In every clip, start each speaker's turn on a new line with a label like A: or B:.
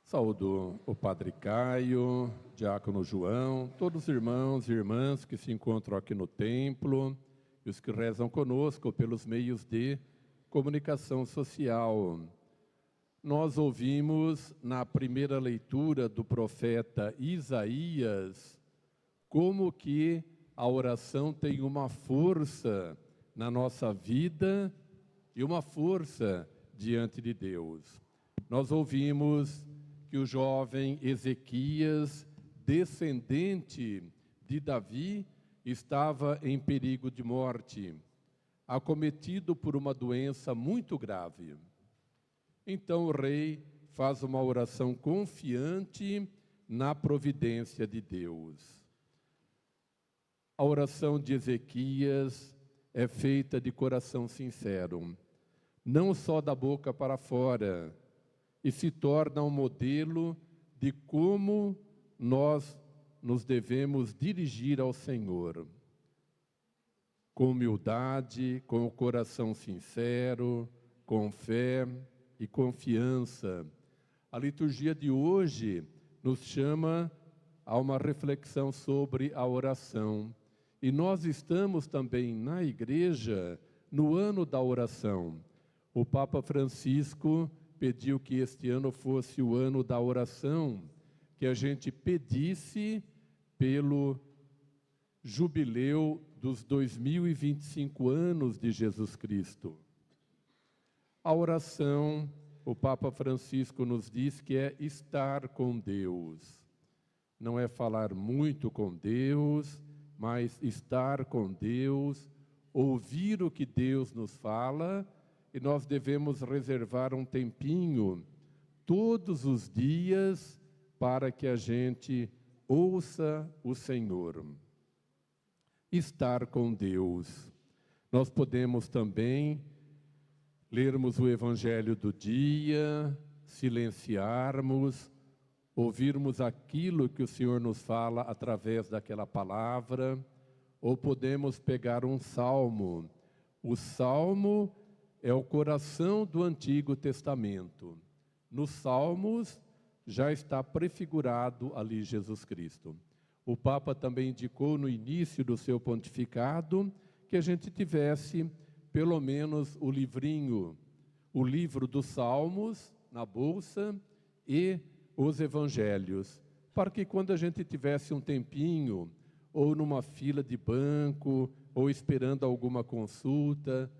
A: Saúdo o Padre Caio, Diácono João, todos os irmãos e irmãs que se encontram aqui no templo e os que rezam conosco pelos meios de comunicação social. Nós ouvimos na primeira leitura do profeta Isaías como que a oração tem uma força na nossa vida e uma força diante de Deus. Nós ouvimos que o jovem Ezequias, descendente de Davi, estava em perigo de morte, acometido por uma doença muito grave. Então o rei faz uma oração confiante na providência de Deus. A oração de Ezequias é feita de coração sincero, não só da boca para fora, e se torna um modelo de como nós nos devemos dirigir ao Senhor. Com humildade, com o coração sincero, com fé e confiança. A liturgia de hoje nos chama a uma reflexão sobre a oração. E nós estamos também na igreja no ano da oração. O Papa Francisco pediu que este ano fosse o ano da oração, que a gente pedisse pelo jubileu dos 2025 anos de Jesus Cristo. A oração, o Papa Francisco nos diz que é estar com Deus. Não é falar muito com Deus, mas estar com Deus, ouvir o que Deus nos fala. E nós devemos reservar um tempinho todos os dias para que a gente ouça o Senhor. Estar com Deus. Nós podemos também lermos o Evangelho do dia, silenciarmos, ouvirmos aquilo que o Senhor nos fala através daquela palavra, ou podemos pegar um salmo. O salmo é o coração do Antigo Testamento. Nos Salmos já está prefigurado ali Jesus Cristo. O Papa também indicou no início do seu pontificado que a gente tivesse pelo menos o livrinho, o livro dos Salmos na bolsa e os Evangelhos, para que quando a gente tivesse um tempinho, ou numa fila de banco, ou esperando alguma consulta,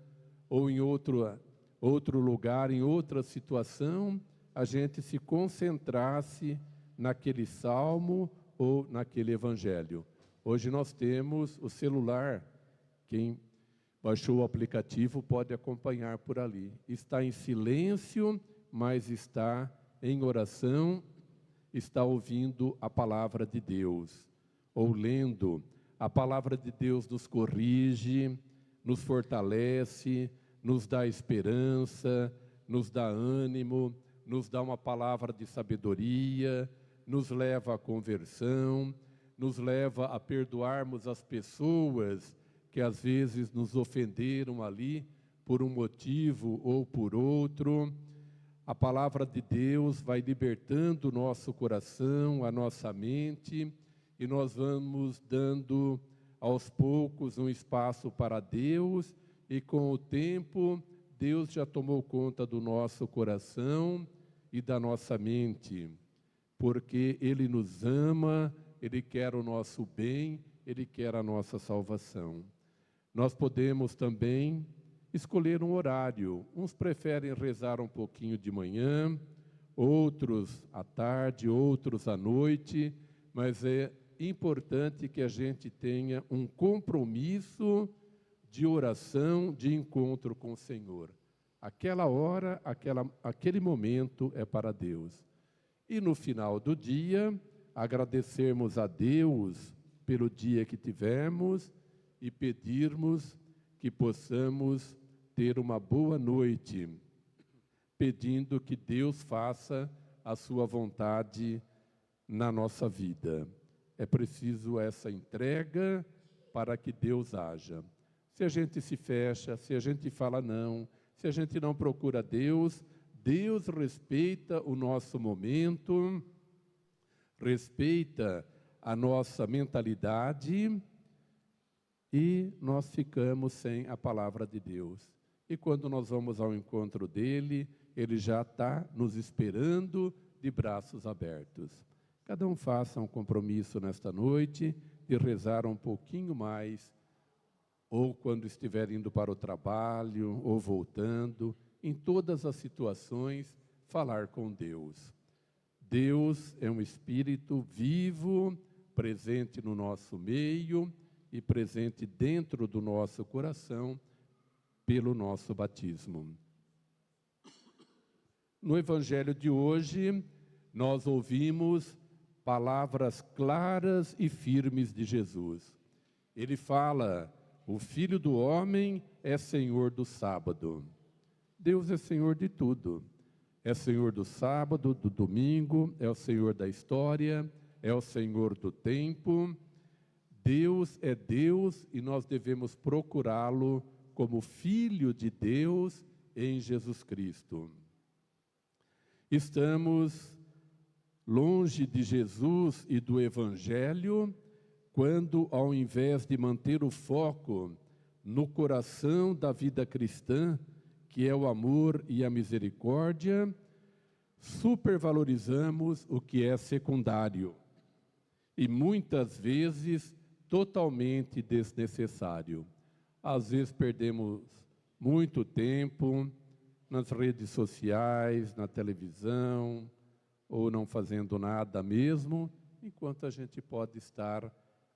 A: ou em outro lugar, em outra situação, a gente se concentrasse naquele salmo ou naquele evangelho. Hoje nós temos o celular, quem baixou o aplicativo pode acompanhar por ali. Está em silêncio, mas está em oração, está ouvindo a palavra de Deus, ou lendo. A palavra de Deus nos corrige, nos fortalece, nos dá esperança, nos dá ânimo, nos dá uma palavra de sabedoria, nos leva à conversão, nos leva a perdoarmos as pessoas que às vezes nos ofenderam ali por um motivo ou por outro. A palavra de Deus vai libertando o nosso coração, a nossa mente, e nós vamos dando aos poucos um espaço para Deus. E com o tempo, Deus já tomou conta do nosso coração e da nossa mente, porque Ele nos ama, Ele quer o nosso bem, Ele quer a nossa salvação. Nós podemos também escolher um horário. Uns preferem rezar um pouquinho de manhã, outros à tarde, outros à noite, mas é importante que a gente tenha um compromisso de oração, de encontro com o Senhor. Aquela hora, aquele momento é para Deus. E no final do dia, agradecermos a Deus pelo dia que tivemos e pedirmos que possamos ter uma boa noite, pedindo que Deus faça a sua vontade na nossa vida. É preciso essa entrega para que Deus haja. Se a gente se fecha, se a gente fala não, se a gente não procura Deus, Deus respeita o nosso momento, respeita a nossa mentalidade e nós ficamos sem a palavra de Deus. E quando nós vamos ao encontro dele, ele já está nos esperando de braços abertos. Cada um faça um compromisso nesta noite de rezar um pouquinho mais, ou quando estiver indo para o trabalho, ou voltando, em todas as situações, falar com Deus. Deus é um Espírito vivo, presente no nosso meio e presente dentro do nosso coração pelo nosso batismo. No Evangelho de hoje, nós ouvimos palavras claras e firmes de Jesus. Ele fala: o Filho do Homem é Senhor do sábado. Deus é Senhor de tudo. É Senhor do sábado, do domingo, é o Senhor da história, é o Senhor do tempo. Deus é Deus e nós devemos procurá-lo como Filho de Deus em Jesus Cristo. Estamos longe de Jesus e do Evangelho quando, ao invés de manter o foco no coração da vida cristã, que é o amor e a misericórdia, supervalorizamos o que é secundário e muitas vezes totalmente desnecessário. Às vezes perdemos muito tempo nas redes sociais, na televisão, ou não fazendo nada mesmo, enquanto a gente pode estar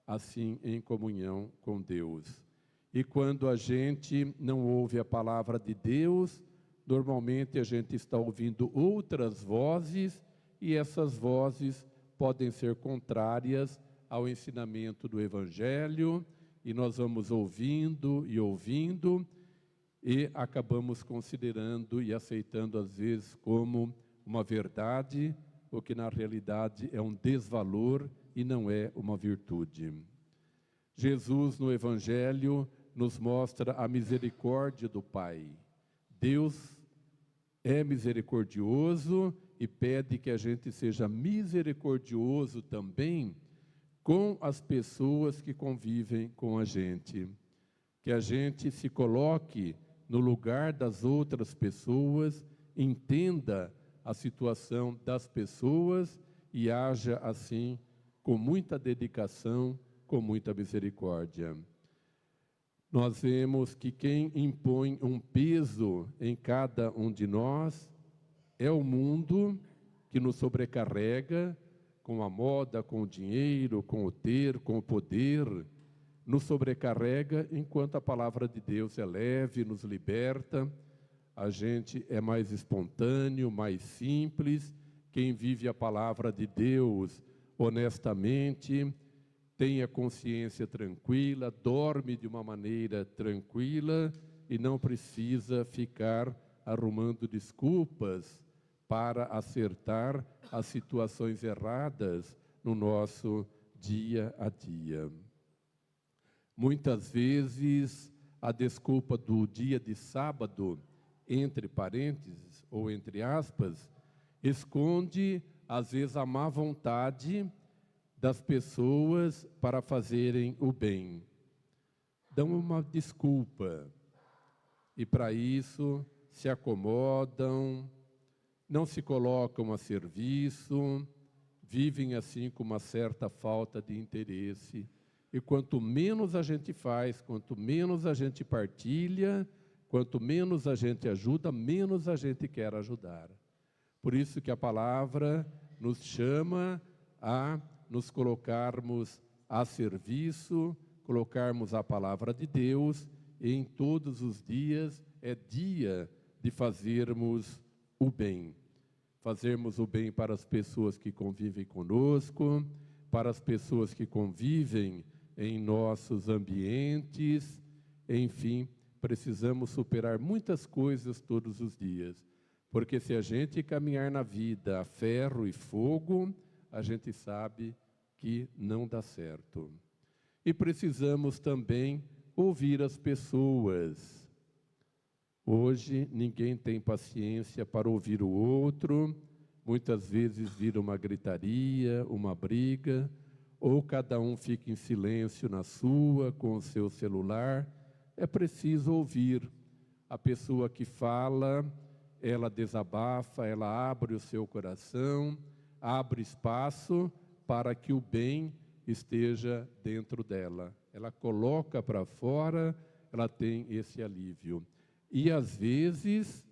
A: assim em comunhão com Deus. E quando a gente não ouve a palavra de Deus, normalmente a gente está ouvindo outras vozes, e essas vozes podem ser contrárias ao ensinamento do Evangelho, e nós vamos ouvindo, e acabamos considerando e aceitando às vezes como uma verdade, o que na realidade é um desvalor e não é uma virtude. Jesus no Evangelho nos mostra a misericórdia do Pai. Deus é misericordioso e pede que a gente seja misericordioso também com as pessoas que convivem com a gente. Que a gente se coloque no lugar das outras pessoas, entenda a situação das pessoas e haja assim com muita dedicação, com muita misericórdia. Nós vemos que quem impõe um peso em cada um de nós é o mundo, que nos sobrecarrega com a moda, com o dinheiro, com o ter, com o poder, nos sobrecarrega, enquanto a palavra de Deus é leve, nos liberta. A gente é mais espontâneo, mais simples. Quem vive a palavra de Deus honestamente, tem a consciência tranquila, dorme de uma maneira tranquila e não precisa ficar arrumando desculpas para acertar as situações erradas no nosso dia a dia. Muitas vezes, a desculpa do dia de sábado, entre parênteses ou entre aspas, esconde, às vezes, a má vontade das pessoas para fazerem o bem. Dão uma desculpa e, para isso, se acomodam, não se colocam a serviço, vivem assim com uma certa falta de interesse. E quanto menos a gente faz, quanto menos a gente partilha, quanto menos a gente ajuda, menos a gente quer ajudar. Por isso que a palavra nos chama a nos colocarmos a serviço, colocarmos a palavra de Deus, e em todos os dias é dia de fazermos o bem. Fazermos o bem para as pessoas que convivem conosco, para as pessoas que convivem em nossos ambientes, enfim, precisamos superar muitas coisas todos os dias, porque se a gente caminhar na vida a ferro e fogo, a gente sabe que não dá certo. E precisamos também ouvir as pessoas. Hoje, ninguém tem paciência para ouvir o outro, muitas vezes vira uma gritaria, uma briga, ou cada um fica em silêncio na sua, com o seu celular. É preciso ouvir. A pessoa que fala, ela desabafa, ela abre o seu coração, abre espaço para que o bem esteja dentro dela. Ela coloca para fora, ela tem esse alívio. E, às vezes,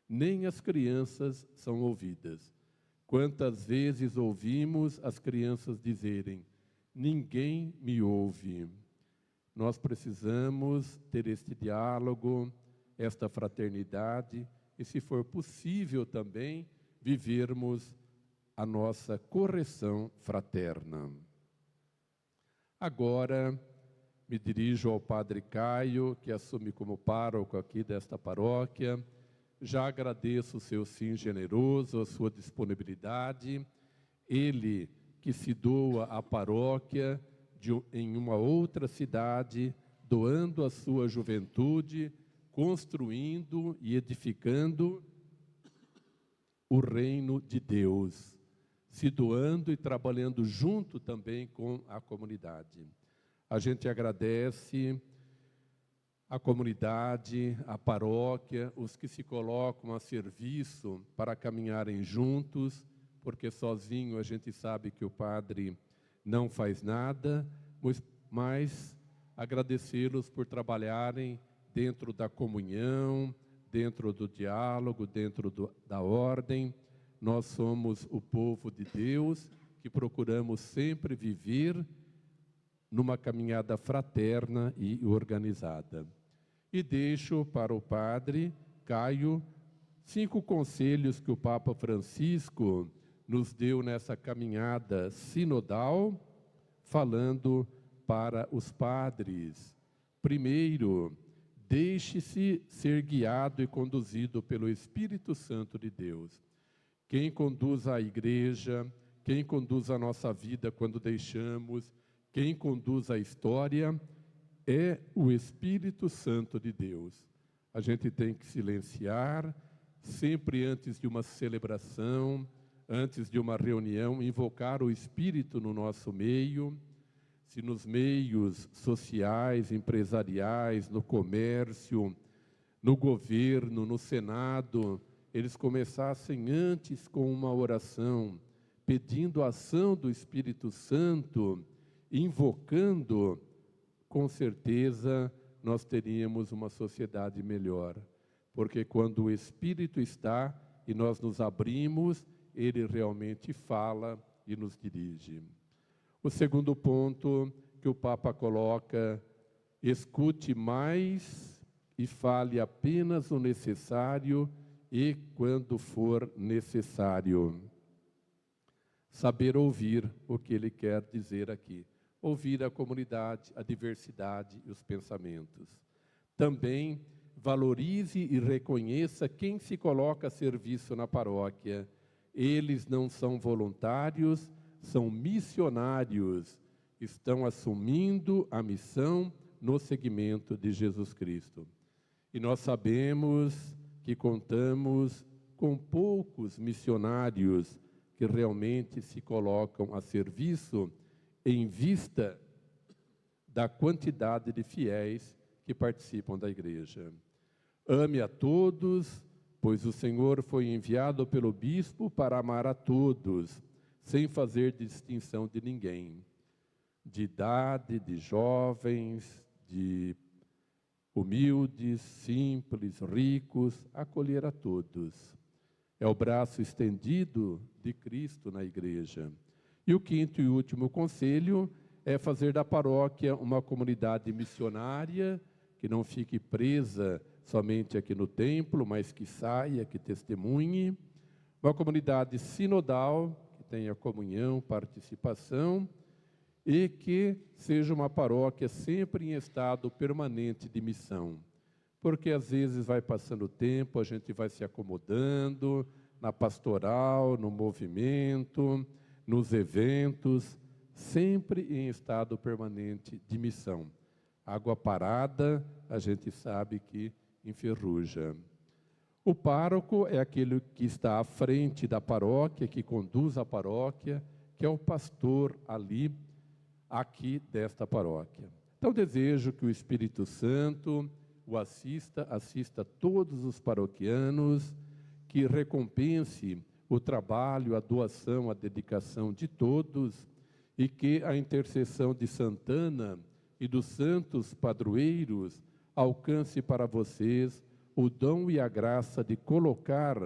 A: nem as crianças são ouvidas. Quantas vezes ouvimos as crianças dizerem: ninguém me ouve. Nós precisamos ter este diálogo, esta fraternidade, e, se for possível também, vivermos a nossa correção fraterna. Agora, me dirijo ao Padre Caio, que assume como pároco aqui desta paróquia. Já agradeço o seu sim generoso, a sua disponibilidade. Ele que se doa à paróquia em uma outra cidade, doando a sua juventude, construindo e edificando o reino de Deus, se doando e trabalhando junto também com a comunidade. A gente agradece a comunidade, a paróquia, os que se colocam a serviço para caminharem juntos, porque sozinho a gente sabe que o padre não faz nada, mas agradecê-los por trabalharem dentro da comunhão, dentro do diálogo, dentro da ordem. Nós somos o povo de Deus que procuramos sempre viver numa caminhada fraterna e organizada. E deixo para o Padre Caio 5 conselhos que o Papa Francisco nos deu nessa caminhada sinodal, falando para os padres. Primeiro, deixe-se ser guiado e conduzido pelo Espírito Santo de Deus. Quem conduz a igreja, quem conduz a nossa vida quando deixamos, quem conduz a história é o Espírito Santo de Deus. A gente tem que silenciar, sempre antes de uma celebração, antes de uma reunião, invocar o Espírito no nosso meio. Se nos meios sociais, empresariais, no comércio, no governo, no Senado, eles começassem antes com uma oração, pedindo a ação do Espírito Santo, invocando, com certeza nós teríamos uma sociedade melhor. Porque quando o Espírito está e nós nos abrimos, ele realmente fala e nos dirige. O segundo ponto que o Papa coloca: escute mais e fale apenas o necessário e quando for necessário. Saber ouvir o que ele quer dizer aqui. Ouvir a comunidade, a diversidade e os pensamentos. Também valorize e reconheça quem se coloca a serviço na paróquia. Eles não são voluntários, são missionários. Estão assumindo a missão no seguimento de Jesus Cristo. E nós sabemos que contamos com poucos missionários que realmente se colocam a serviço em vista da quantidade de fiéis que participam da igreja. Ame a todos, pois o Senhor foi enviado pelo bispo para amar a todos, sem fazer distinção de ninguém, de idade, de jovens, de humildes, simples, ricos, acolher a todos. É o braço estendido de Cristo na igreja. E o quinto e último conselho é fazer da paróquia uma comunidade missionária, que não fique presa somente aqui no templo, mas que saia, que testemunhe. Uma comunidade sinodal, que tenha comunhão, participação, e que seja uma paróquia sempre em estado permanente de missão. Porque às vezes vai passando o tempo, a gente vai se acomodando na pastoral, no movimento, nos eventos, sempre em estado permanente de missão. Água parada, a gente sabe que enferruja. O pároco é aquele que está à frente da paróquia, que conduz a paróquia, que é o pastor ali, aqui desta paróquia. Então desejo que o Espírito Santo o assista todos os paroquianos, que recompense o trabalho, a doação, a dedicação de todos, e que a intercessão de Santana e dos santos padroeiros alcance para vocês o dom e a graça de colocar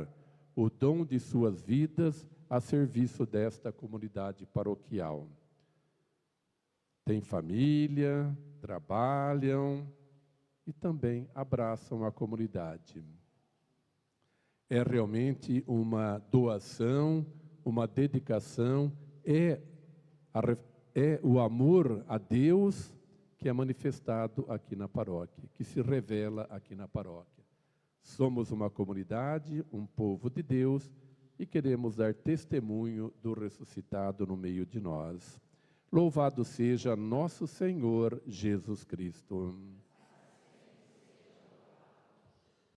A: o dom de suas vidas a serviço desta comunidade paroquial. Têm família, trabalham e também abraçam a comunidade. É realmente uma doação, uma dedicação, é o amor a Deus que é manifestado aqui na paróquia, que se revela aqui na paróquia. Somos uma comunidade, um povo de Deus, e queremos dar testemunho do ressuscitado no meio de nós. Louvado seja nosso Senhor Jesus Cristo.